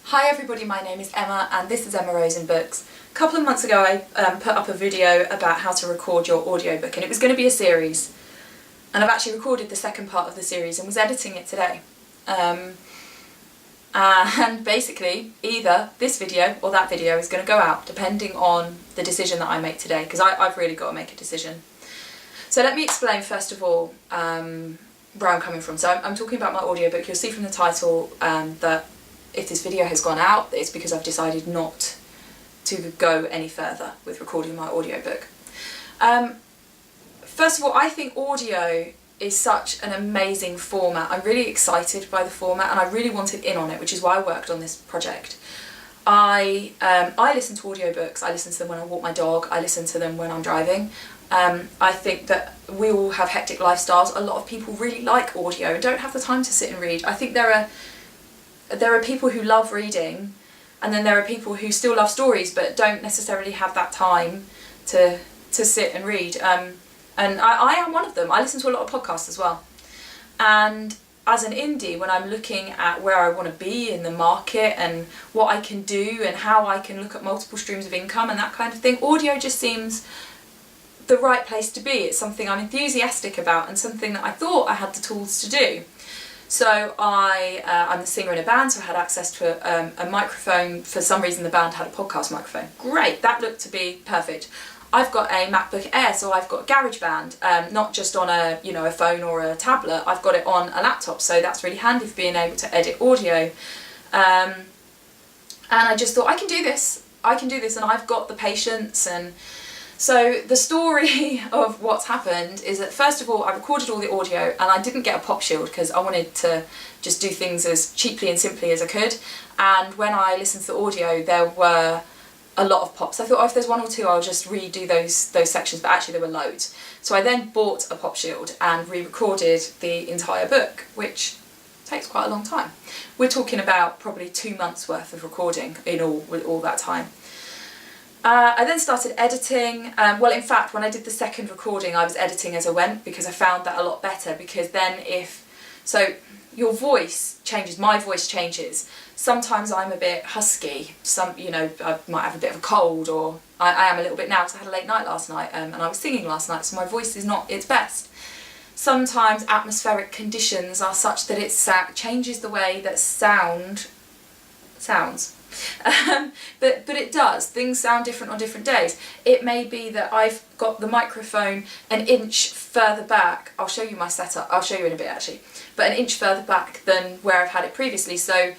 Hi everybody, my name is Emma and this is Emma Rose in Books. A couple of months ago I put up a video about how to record your audiobook, and it was going to be a series, and I've actually recorded the second part of the series and was editing it today. And basically either this video or that video is going to go out depending on the decision that I make today, because I've really got to make a decision. So let me explain first of all where I'm coming from. So I'm talking about my audiobook. You'll see from the title that if this video has gone out, it's because I've decided not to go any further with recording my audiobook. First of all, I think audio is such an amazing format. I'm really excited by the format and I really wanted in on it, which is why I worked on this project. I listen to audiobooks. I listen to them when I walk my dog. I listen to them when I'm driving. I think that we all have hectic lifestyles. A lot of people really like audio and don't have the time to sit and read. I think there are people who love reading, and then there are people who still love stories but don't necessarily have that time to sit and read. And I am one of them. I listen to a lot of podcasts as well. And as an indie, when I'm looking at where I want to be in the market and what I can do and how I can look at multiple streams of income and that kind of thing, audio just seems the right place to be. It's something I'm enthusiastic about and something that I thought I had the tools to do. So I'm the singer in a band, so I had access to a microphone. For some reason the band had a podcast microphone. Great, that looked to be perfect. I've got a MacBook Air, so I've got GarageBand, not just on a phone or a tablet. I've got it on a laptop, so that's really handy for being able to edit audio. And I just thought, I can do this, and I've got the patience. And so the story of what's happened is that, first of all, I recorded all the audio and I didn't get a pop shield because I wanted to just do things as cheaply and simply as I could. And when I listened to the audio, there were a lot of pops. I thought, oh, if there's one or two, I'll just redo those sections, but actually there were loads. So I then bought a pop shield and re-recorded the entire book, which takes quite a long time. We're talking about probably 2 months worth of recording in all, with all that time. I then started editing. Well, in fact, when I did the second recording, I was editing as I went because I found that a lot better, because then so your voice changes, my voice changes. Sometimes I'm a bit husky, I might have a bit of a cold, or I am a little bit now because I had a late night last night and I was singing last night, so my voice is not its best. Sometimes atmospheric conditions are such that it changes the way that sound sounds. But it does. Things sound different on different days. It may be that I've got the microphone an inch further back. I'll show you my setup. I'll show you in a bit actually. But an inch further back than where I've had it previously. So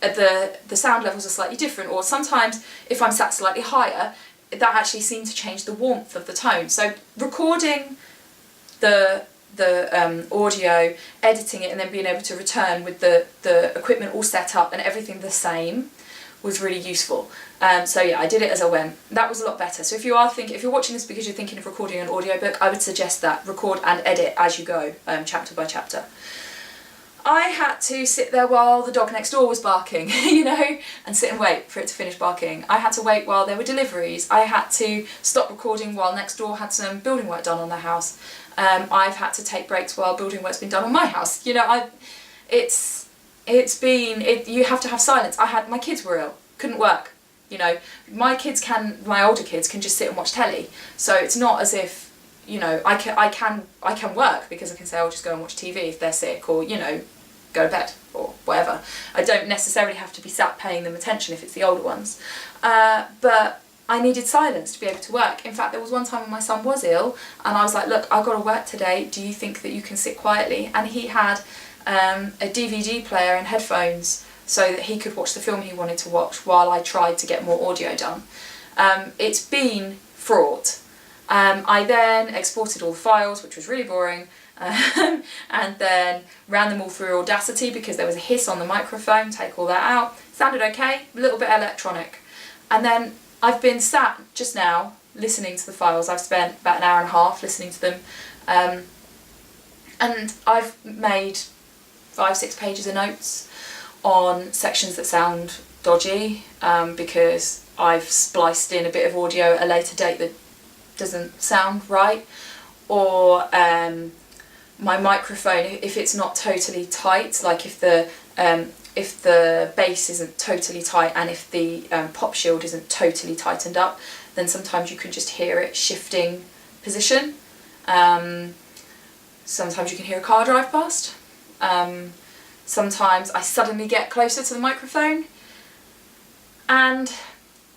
the sound levels are slightly different. Or sometimes if I'm sat slightly higher, that actually seems to change the warmth of the tone. So recording the audio, editing it, and then being able to return with the equipment all set up and everything the same was really useful. So yeah, I did it as I went. That was a lot better. So if you're watching this because you're thinking of recording an audiobook, I would suggest that. Record and edit as you go, chapter by chapter. I had to sit there while the dog next door was barking, and sit and wait for it to finish barking. I had to wait while there were deliveries. I had to stop recording while next door had some building work done on their house. I've had to take breaks while building work's been done on my house. You have to have silence. My kids were ill, couldn't work. My older kids can just sit and watch telly. So it's not as if, I can work because I can say I'll just go and watch TV if they're sick, or, go to bed or whatever. I don't necessarily have to be sat paying them attention if it's the older ones. But I needed silence to be able to work. In fact, there was one time when my son was ill and I was like, look, I've got to work today. Do you think that you can sit quietly? And he had a DVD player and headphones so that he could watch the film he wanted to watch while I tried to get more audio done. It's been fraught. I then exported all the files, which was really boring, and then ran them all through Audacity because there was a hiss on the microphone. Take all that out. Sounded okay, a little bit electronic. And then I've been sat just now listening to the files. I've spent about an hour and a half listening to them, and I've made 5-6 pages of notes on sections that sound dodgy, because I've spliced in a bit of audio at a later date that doesn't sound right, or my microphone, if it's not totally tight, like if the if the bass isn't totally tight and if the pop shield isn't totally tightened up, then sometimes you can just hear it shifting position. Sometimes you can hear a car drive past. Sometimes I suddenly get closer to the microphone. And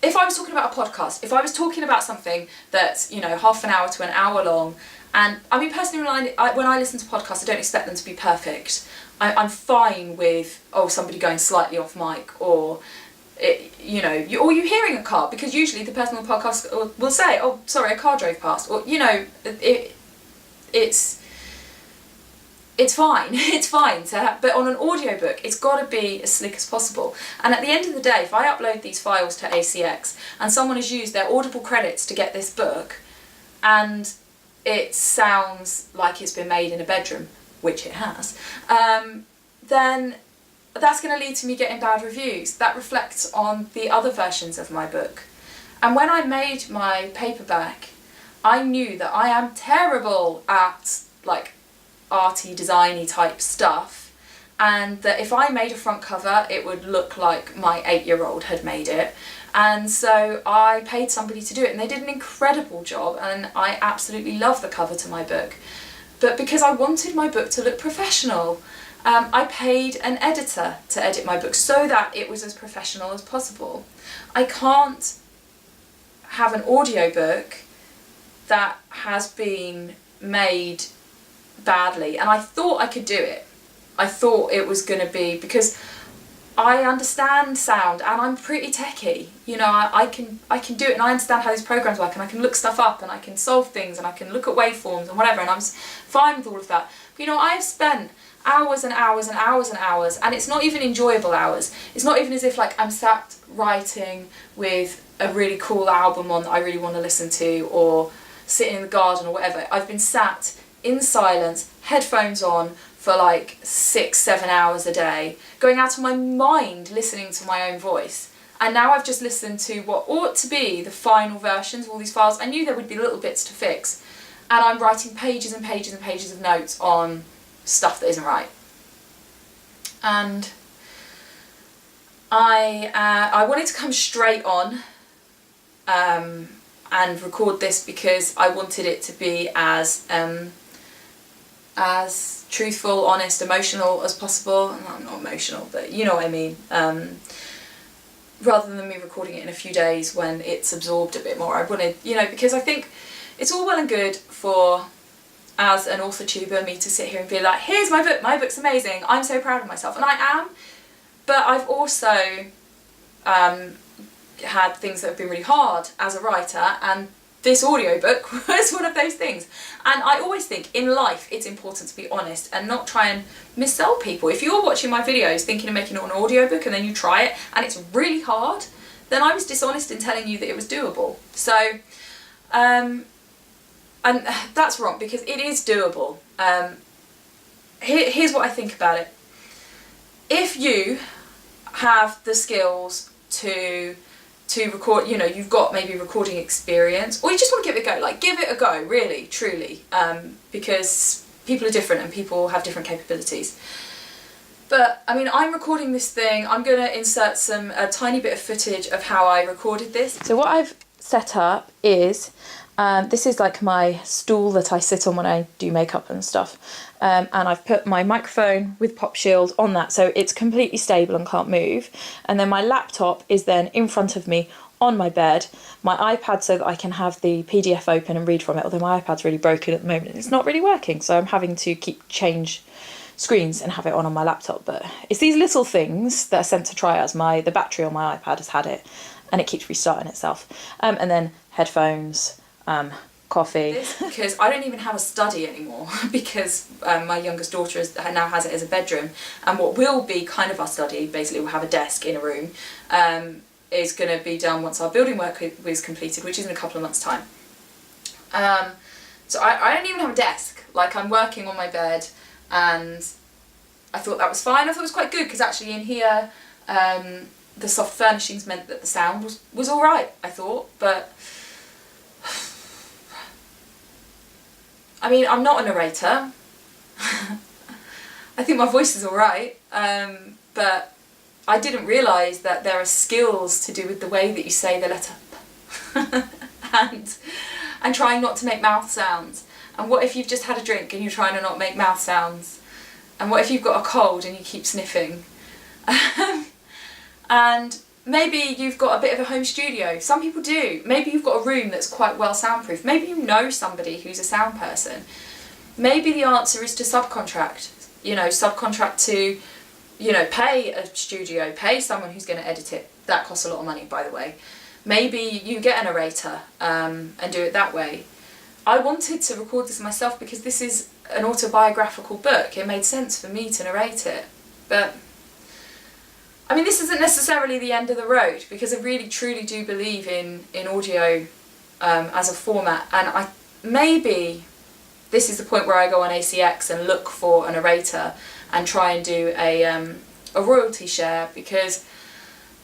if I was talking about a podcast, if I was talking about something that's, you know, half an hour to an hour long, and I mean personally when I listen to podcasts, I don't expect them to be perfect. I'm fine with, somebody going slightly off mic, or or you hearing a car, because usually the person on the podcast will say, oh sorry, a car drove past, or it's fine. It's fine but on an audiobook it's got to be as slick as possible. And at the end of the day, if I upload these files to ACX and someone has used their Audible credits to get this book, and it sounds like it's been made in a bedroom, which it has, then that's going to lead to me getting bad reviews. That reflects on the other versions of my book. And when I made my paperback, I knew that I am terrible at like arty, designy type stuff, and that if I made a front cover it would look like my 8-year-old had made it. And so I paid somebody to do it, and they did an incredible job, and I absolutely love the cover to my book. But because I wanted my book to look professional, I paid an editor to edit my book so that it was as professional as possible. I can't have an audiobook that has been made badly, and I thought I could do it. I thought it was going to be, because I understand sound and I'm pretty techie, you know, I can do it, and I understand how these programs work, and I can look stuff up and I can solve things and I can look at waveforms and whatever, and I'm fine with all of that. But, you know, I've spent hours and hours and hours and hours, and it's not even enjoyable hours. It's not even as if like I'm sat writing with a really cool album on that I really want to listen to, or sitting in the garden or whatever. I've been sat in silence, headphones on, for like 6-7 hours a day, going out of my mind listening to my own voice. And now I've just listened to what ought to be the final versions of all these files. I knew there would be little bits to fix, and I'm writing pages and pages and pages of notes on stuff that isn't right. And I wanted to come straight on and record this because I wanted it to be as truthful, honest, emotional as possible. I'm not emotional, but you know what I mean. Rather than me recording it in a few days when it's absorbed a bit more, I wanted, you know, because I think it's all well and good for, as an author tuber, me to sit here and be like, here's my book's amazing, I'm so proud of myself, and I am, but I've also had things that have been really hard as a writer, and this audiobook was one of those things. And I always think in life it's important to be honest and not try and missell people. If you're watching my videos thinking of making it an audiobook and then you try it and it's really hard, then I was dishonest in telling you that it was doable. So, and that's wrong, because it is doable. Here's what I think about it. If you have the skills to record, you know, you've got maybe recording experience, or you just want to give it a go, like give it a go, really, truly, because people are different and people have different capabilities. But, I mean, I'm recording this thing, I'm going to insert a tiny bit of footage of how I recorded this. So what I've set up is, this is like my stool that I sit on when I do makeup and stuff, and I've put my microphone with pop shield on that so it's completely stable and can't move, and then my laptop is then in front of me on my bed, my iPad so that I can have the PDF open and read from it, although my iPad's really broken at the moment and it's not really working, so I'm having to change screens and have it on my laptop. But it's these little things that are sent to try as the battery on my iPad has had it and it keeps restarting itself, and then headphones, coffee. Because I don't even have a study anymore because my youngest daughter now has it as a bedroom, and what will be kind of our study, basically we'll have a desk in a room, is going to be done once our building work is completed, which is in a couple of months' time. So I don't even have a desk, like I'm working on my bed, and I thought that was fine. I thought it was quite good because actually in here the soft furnishings meant that the sound was alright, I thought, but I mean, I'm not a narrator. I think my voice is alright, but I didn't realise that there are skills to do with the way that you say the letter P and trying not to make mouth sounds. And what if you've just had a drink and you're trying to not make mouth sounds? And what if you've got a cold and you keep sniffing? And maybe you've got a bit of a home studio. Some people do. Maybe you've got a room that's quite well soundproof. Maybe you know somebody who's a sound person. Maybe the answer is to subcontract. You know, subcontract to, you know, pay a studio, pay someone who's going to edit it. That costs a lot of money, by the way. Maybe you get a narrator and do it that way. I wanted to record this myself because this is an autobiographical book. It made sense for me to narrate it. But I mean, this isn't necessarily the end of the road, because I really truly do believe in audio as a format, and maybe this is the point where I go on ACX and look for a narrator and try and do a royalty share, because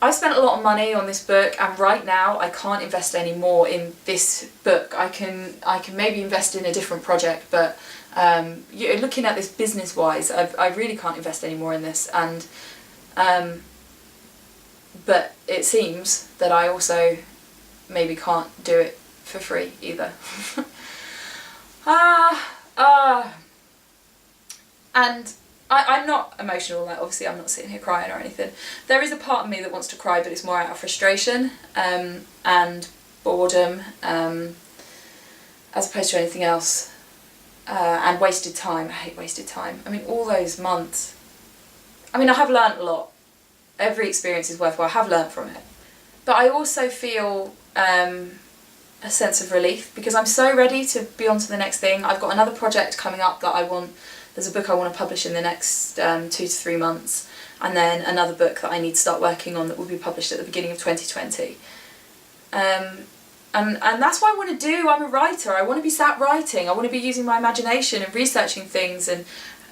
I spent a lot of money on this book, and right now I can't invest any more in this book. I can maybe invest in a different project, but you're looking at this business wise, I really can't invest any more in this. And but it seems that I also maybe can't do it for free either. And I'm not emotional, like obviously I'm not sitting here crying or anything. There is a part of me that wants to cry, but it's more out of frustration and boredom, as opposed to anything else. And wasted time. I hate wasted time. I mean, all those months. I mean, I have learnt a lot. Every experience is worthwhile. I have learnt from it. But I also feel a sense of relief, because I'm so ready to be on to the next thing. I've got another project coming up that I want. There's a book I want to publish in the next 2 to 3 months, and then another book that I need to start working on that will be published at the beginning of 2020. And that's what I want to do. I'm a writer. I want to be sat writing. I want to be using my imagination and researching things, and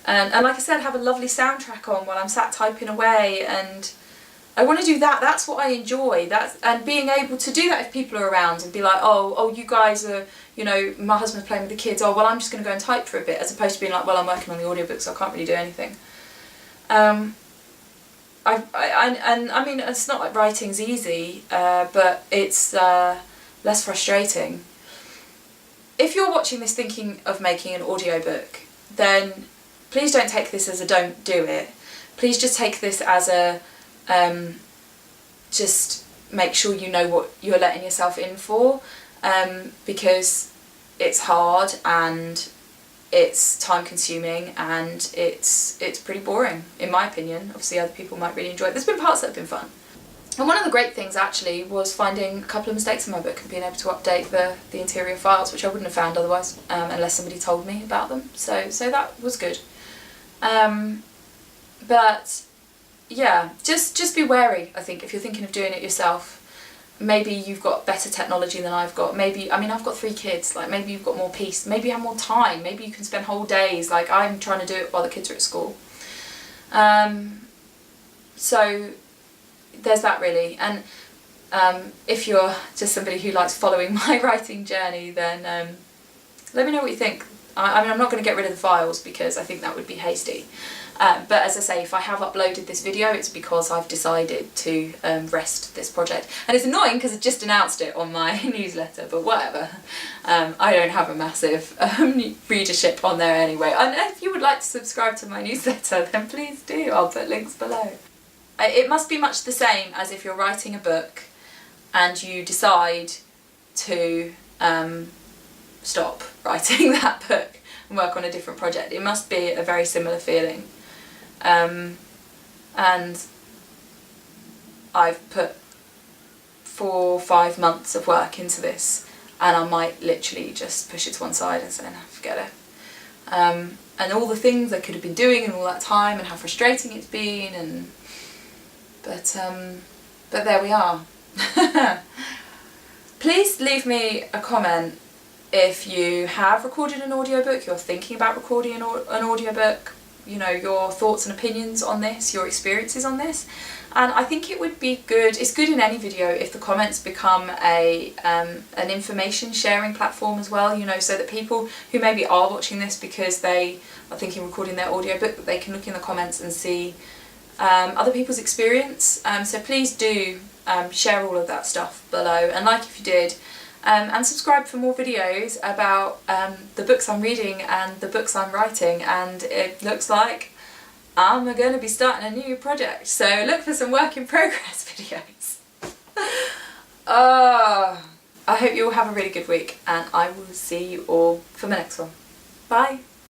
like I said, have a lovely soundtrack on while I'm sat typing away, and I want to do that. That's what I enjoy. And being able to do that if people are around and be like, oh, you guys are, you know, my husband's playing with the kids. Oh, well, I'm just going to go and type for a bit, as opposed to being like, well, I'm working on the audiobook, so I can't really do anything. I mean, it's not like writing's easy, but it's less frustrating. If you're watching this thinking of making an audiobook, then please don't take this as a don't do it. Please just take this as a just make sure you know what you're letting yourself in for, because it's hard and it's time consuming and it's pretty boring, in my opinion. Obviously other people might really enjoy it. There's been parts that have been fun. And one of the great things actually was finding a couple of mistakes in my book and being able to update the interior files, which I wouldn't have found otherwise, unless somebody told me about them. So that was good. But yeah, just be wary, I think, if you're thinking of doing it yourself. Maybe you've got better technology than I've got. Maybe, I mean, I've got 3 kids, like maybe you've got more peace, maybe you have more time, maybe you can spend whole days, like I'm trying to do it while the kids are at school. So there's that really. And if you're just somebody who likes following my writing journey, then let me know what you think. I mean, I'm not going to get rid of the files because I think that would be hasty. But as I say, if I have uploaded this video, it's because I've decided to rest this project. And it's annoying because I just announced it on my newsletter, but whatever. I don't have a massive readership on there anyway. And if you would like to subscribe to my newsletter, then please do. I'll put links below. It must be much the same as if you're writing a book and you decide to stop writing that book and work on a different project. It must be a very similar feeling. And I've put 4 or 5 months of work into this, and I might literally just push it to one side and say, no, forget it. And all the things I could have been doing in all that time, and how frustrating it's been, but there we are. Please leave me a comment if you have recorded an audiobook, you're thinking about recording an audiobook, you know, your thoughts and opinions on this, your experiences on this. And I think it would be good, it's good in any video if the comments become an information sharing platform as well, you know, so that people who maybe are watching this because they are thinking of recording their audiobook, that they can look in the comments and see other people's experience. So please do share all of that stuff below, and like if you did, and subscribe for more videos about the books I'm reading and the books I'm writing. And it looks like I'm going to be starting a new project, so look for some work in progress videos. I hope you all have a really good week, and I will see you all for my next one. Bye!